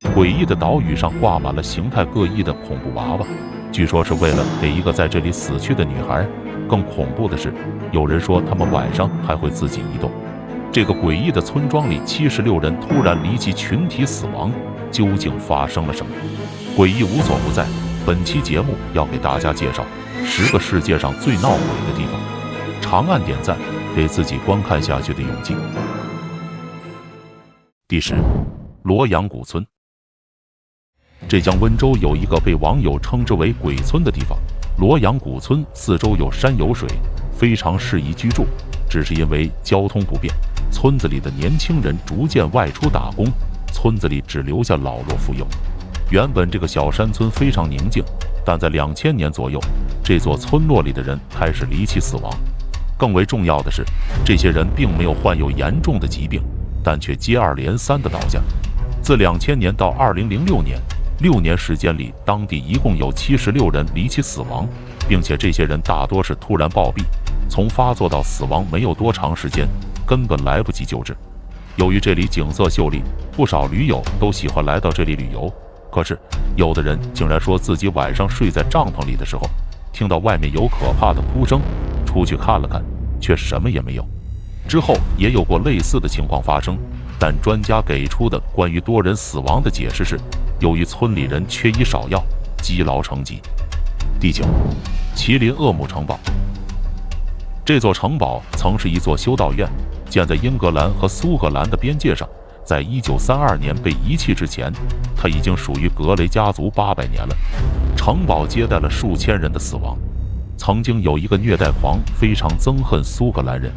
诡异的岛屿上挂满了形态各异的恐怖娃娃，据说是为了给一个在这里死去的女孩。更恐怖的是，有人说他们晚上还会自己移动。这个诡异的村庄里，76人突然离奇群体死亡，究竟发生了什么？诡异无所不在。本期节目要给大家介绍10个世界上最闹鬼的地方。长按点赞，给自己观看下去的勇气。第10，罗阳古村。浙江温州有一个被网友称之为鬼村的地方，罗阳古村四周有山有水，非常适宜居住。只是因为交通不便，村子里的年轻人逐渐外出打工，村子里只留下老弱妇幼。原本这个小山村非常宁静，但在2000年左右，这座村落里的人开始离奇死亡。更为重要的是，这些人并没有患有严重的疾病，但却接二连三的倒下。自2000年到2006年，6年时间里，当地一共有76人离奇死亡，并且这些人大多是突然暴毙，从发作到死亡没有多长时间，根本来不及救治。由于这里景色秀丽，不少驴友都喜欢来到这里旅游。可是，有的人竟然说自己晚上睡在帐篷里的时候，听到外面有可怕的哭声，出去看了看，却什么也没有。之后也有过类似的情况发生，但专家给出的关于多人死亡的解释是，由于村里人缺医少药，积劳成疾。第9，麒麟恶姆城堡。这座城堡曾是一座修道院，建在英格兰和苏格兰的边界上。在1932年被遗弃之前，它已经属于格雷家族800年了。城堡接待了数千人的死亡。曾经有一个虐待狂非常憎恨苏格兰人，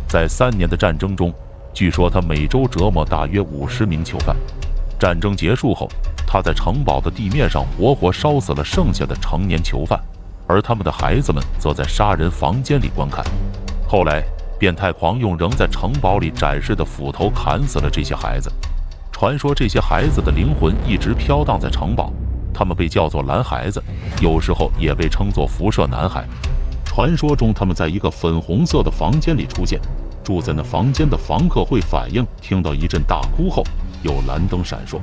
在3年的战争中，据说他每周折磨大约50名囚犯。战争结束后，他在城堡的地面上活活烧死了剩下的成年囚犯，而他们的孩子们则在杀人房间里观看。后来，变态狂用仍在城堡里展示的斧头砍死了这些孩子。传说这些孩子的灵魂一直飘荡在城堡，他们被叫做蓝孩子，有时候也被称作辐射男孩。传说中，他们在一个粉红色的房间里出现，住在那房间的房客会反映听到一阵大哭后，有蓝灯闪烁。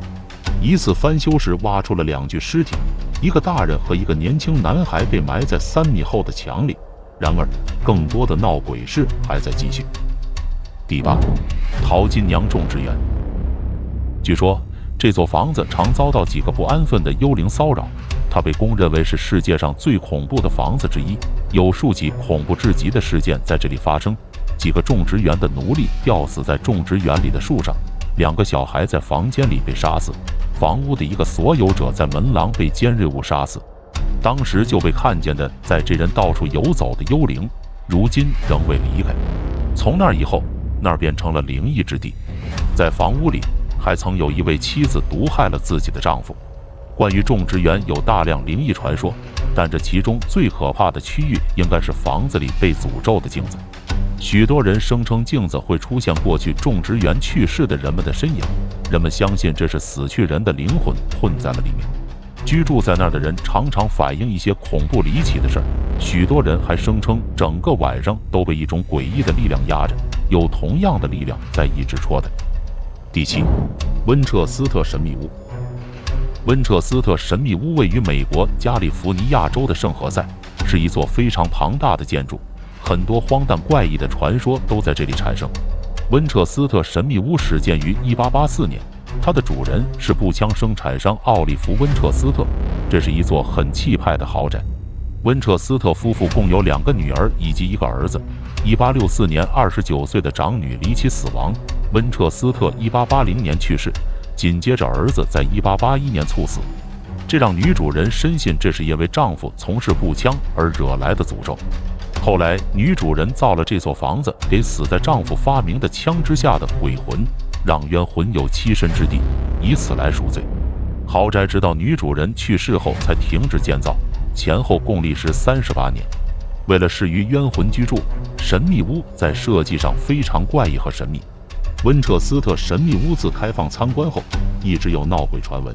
一次翻修时挖出了2具尸体，一个大人和一个年轻男孩被埋在3米厚的墙里。然而，更多的闹鬼事还在继续。第8，淘金娘种植园。据说这座房子常遭到几个不安分的幽灵骚扰，它被公认为是世界上最恐怖的房子之一。有数起恐怖至极的事件在这里发生：几个种植园的奴隶吊死在种植园里的树上，2个小孩在房间里被杀死，房屋的一个所有者在门廊被尖锐物杀死。当时就被看见的在这人到处游走的幽灵，如今仍未离开。从那以后，那儿便成了灵异之地。在房屋里，还曾有一位妻子毒害了自己的丈夫。关于种植园有大量灵异传说，但这其中最可怕的区域应该是房子里被诅咒的镜子。许多人声称镜子会出现过去种植园去世的人们的身影，人们相信这是死去人的灵魂混在了里面。居住在那儿的人常常反映一些恐怖离奇的事儿，许多人还声称整个晚上都被一种诡异的力量压着，有同样的力量在一直戳的。第7，温彻斯特神秘屋。温彻斯特神秘屋位于美国加利福尼亚州的圣何塞，是一座非常庞大的建筑，很多荒诞怪异的传说都在这里产生。温彻斯特神秘屋始建于1884年。它的主人是步枪生产商奥利弗·温彻斯特，这是一座很气派的豪宅。温彻斯特夫妇共有2个女儿以及1个儿子。1864年，29岁的长女离奇死亡，温彻斯特1880年去世，紧接着儿子在1881年猝死。这让女主人深信这是因为丈夫从事步枪而惹来的诅咒。后来，女主人造了这座房子给死在丈夫发明的枪之下的鬼魂，让冤魂有栖身之地，以此来赎罪。豪宅直到女主人去世后才停止建造，前后共历时38年。为了适于冤魂居住，神秘屋在设计上非常怪异和神秘。温彻斯特神秘屋自开放参观后，一直有闹鬼传闻。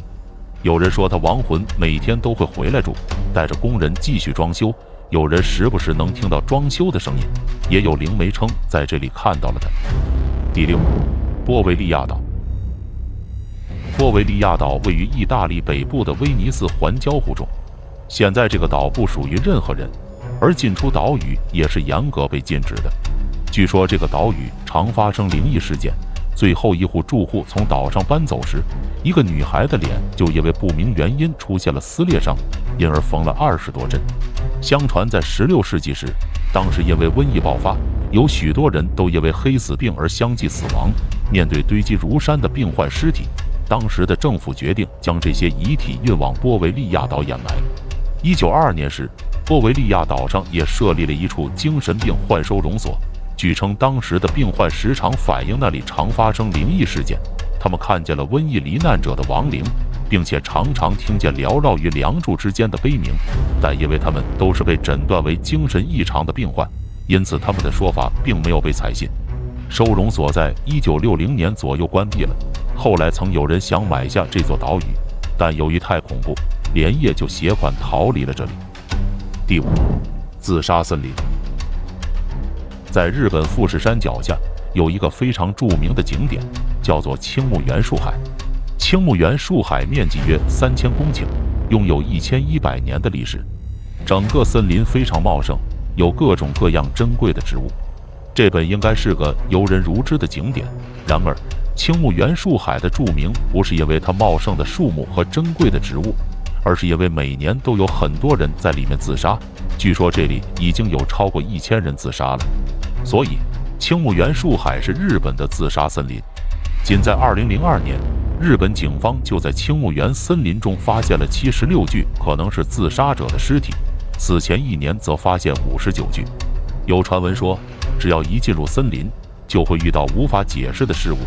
有人说他亡魂每天都会回来住，带着工人继续装修。有人时不时能听到装修的声音，也有灵媒称在这里看到了他。第6，波维利亚岛。波维利亚岛位于意大利北部的威尼斯环礁湖中，现在这个岛不属于任何人，而进出岛屿也是严格被禁止的。据说这个岛屿常发生灵异事件，最后一户住户从岛上搬走时，一个女孩的脸就因为不明原因出现了撕裂伤，因而缝了20多针。相传在16世纪时，当时因为瘟疫爆发，有许多人都因为黑死病而相继死亡。面对堆积如山的病患尸体，当时的政府决定将这些遗体运往波维利亚岛掩埋。1922年时，波维利亚岛上也设立了一处精神病患收容所。据称，当时的病患时常反映那里常发生灵异事件，他们看见了瘟疫罹难者的亡灵，并且常常听见缭绕于梁柱之间的悲鸣。但因为他们都是被诊断为精神异常的病患，因此他们的说法并没有被采信。收容所在1960年左右关闭了，后来曾有人想买下这座岛屿，但由于太恐怖，连夜就携款逃离了这里。第5，自杀森林。在日本富士山脚下有一个非常著名的景点，叫做青木原树海。青木原树海面积约3000公顷，拥有1100年的历史。整个森林非常茂盛，有各种各样珍贵的植物。这本应该是个游人如织的景点，然而青木原树海的著名不是因为它茂盛的树木和珍贵的植物，而是因为每年都有很多人在里面自杀。据说这里已经有超过1000人自杀了。所以青木原树海是日本的自杀森林。仅在2002年，日本警方就在青木原森林中发现了76具可能是自杀者的尸体，此前1年则发现59具。有传闻说，只要一进入森林，就会遇到无法解释的事物，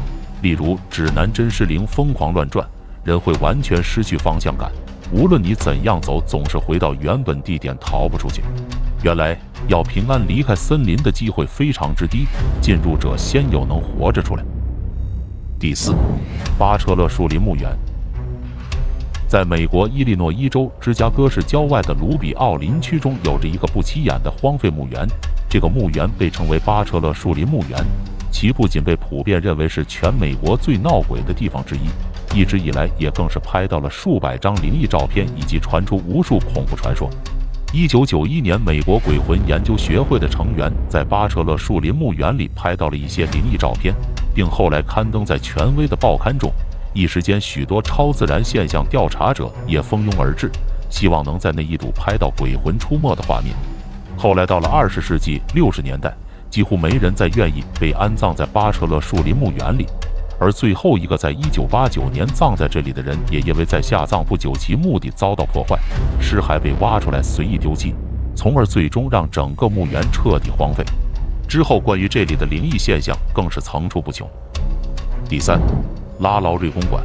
例如指南针失灵疯狂乱转，人会完全失去方向感，无论你怎样走，总是回到原本地点，逃不出去。原来要平安离开森林的机会非常之低，进入者鲜有能活着出来。第4，巴彻勒树林墓园。在美国伊利诺伊州芝加哥市郊外的卢比奥林区中，有着一个不起眼的荒废墓园。这个墓园被称为巴彻勒树林墓园，其不仅被普遍认为是全美国最闹鬼的地方之一，一直以来也更是拍到了数百张灵异照片，以及传出无数恐怖传说。1991年，美国鬼魂研究学会的成员在巴彻勒树林墓园里拍到了一些灵异照片，并后来刊登在权威的报刊中。一时间，许多超自然现象调查者也蜂拥而至，希望能在那一睹拍到鬼魂出没的画面。后来到了20世纪60年代，几乎没人再愿意被安葬在巴彻勒树林墓园里。而最后一个在1989年葬在这里的人，也因为在下葬不久，其墓地遭到破坏，尸骸被挖出来随意丢弃，从而最终让整个墓园彻底荒废。之后关于这里的灵异现象更是层出不穷。第3，拉劳瑞公馆。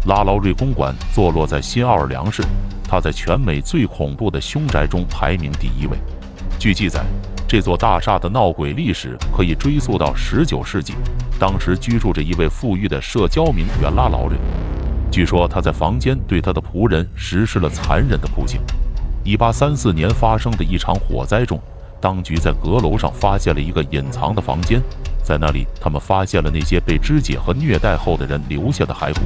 拉劳瑞公馆坐落在新奥尔良市，它在全美最恐怖的凶宅中排名第1位。据记载，这座大厦的闹鬼历史可以追溯到19世纪，当时居住着一位富裕的社交名媛拉劳瑞。据说他在房间对他的仆人实施了残忍的酷刑。1834年发生的一场火灾中，当局在阁楼上发现了一个隐藏的房间，在那里他们发现了那些被肢解和虐待后的人留下的骸骨，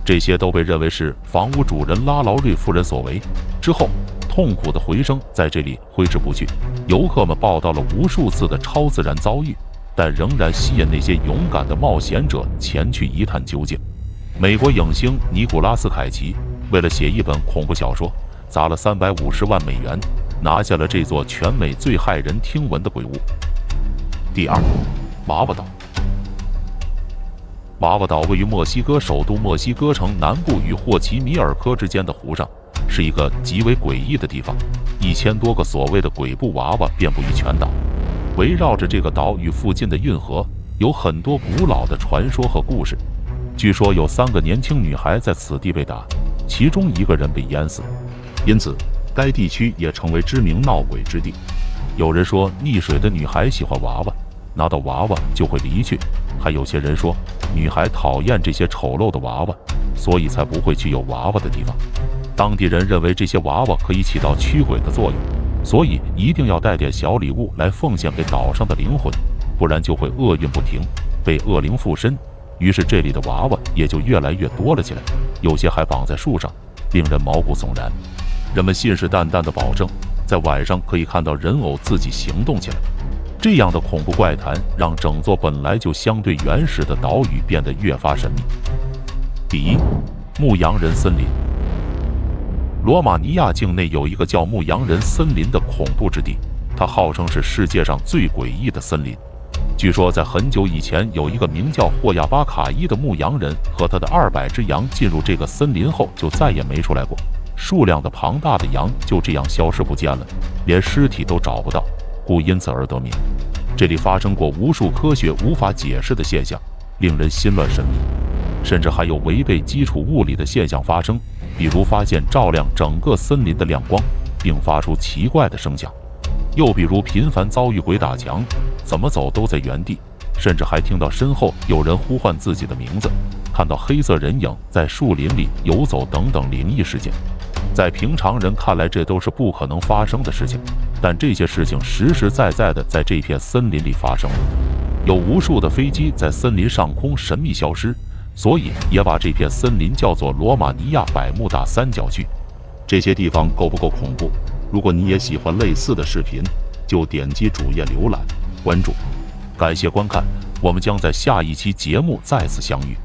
这些都被认为是房屋主人拉劳瑞夫人所为。之后痛苦的回声在这里挥之不去，游客们报道了无数次的超自然遭遇，但仍然吸引那些勇敢的冒险者前去一探究竟。美国影星尼古拉斯·凯奇为了写一本恐怖小说，砸了350万美元，拿下了这座全美最骇人听闻的鬼屋。第2，娃娃岛。娃娃岛位于墨西哥首都墨西哥城南部与霍奇米尔科之间的湖上，是一个极为诡异的地方。1000多个所谓的鬼步娃娃遍布于全岛，围绕着这个岛与附近的运河，有很多古老的传说和故事。据说有3个年轻女孩在此地被打，其中1个人被淹死，因此该地区也成为知名闹鬼之地。有人说溺水的女孩喜欢娃娃，拿到娃娃就会离去，还有些人说女孩讨厌这些丑陋的娃娃，所以才不会去有娃娃的地方。当地人认为这些娃娃可以起到驱鬼的作用，所以一定要带点小礼物来奉献给岛上的灵魂，不然就会厄运不停，被恶灵附身，于是这里的娃娃也就越来越多了起来，有些还绑在树上，令人毛骨悚然。人们信誓旦旦地保证，在晚上可以看到人偶自己行动起来。这样的恐怖怪谈让整座本来就相对原始的岛屿变得越发神秘。第一，牧羊人森林。罗马尼亚境内有一个叫牧羊人森林的恐怖之地，它号称是世界上最诡异的森林。据说在很久以前，有一个名叫霍亚巴卡伊的牧羊人和他的200只羊进入这个森林后就再也没出来过，数量的庞大的羊就这样消失不见了，连尸体都找不到，故因此而得名。这里发生过无数科学无法解释的现象，令人心乱神迷，甚至还有违背基础物理的现象发生，比如发现照亮整个森林的亮光，并发出奇怪的声响；又比如频繁遭遇鬼打墙，怎么走都在原地，甚至还听到身后有人呼唤自己的名字，看到黑色人影在树林里游走等等灵异事件。在平常人看来，这都是不可能发生的事情，但这些事情实实在在的在这片森林里发生了。有无数的飞机在森林上空神秘消失，所以也把这片森林叫做罗马尼亚百慕大三角区。这些地方够不够恐怖？如果你也喜欢类似的视频，就点击主页浏览关注。感谢观看，我们将在下一期节目再次相遇。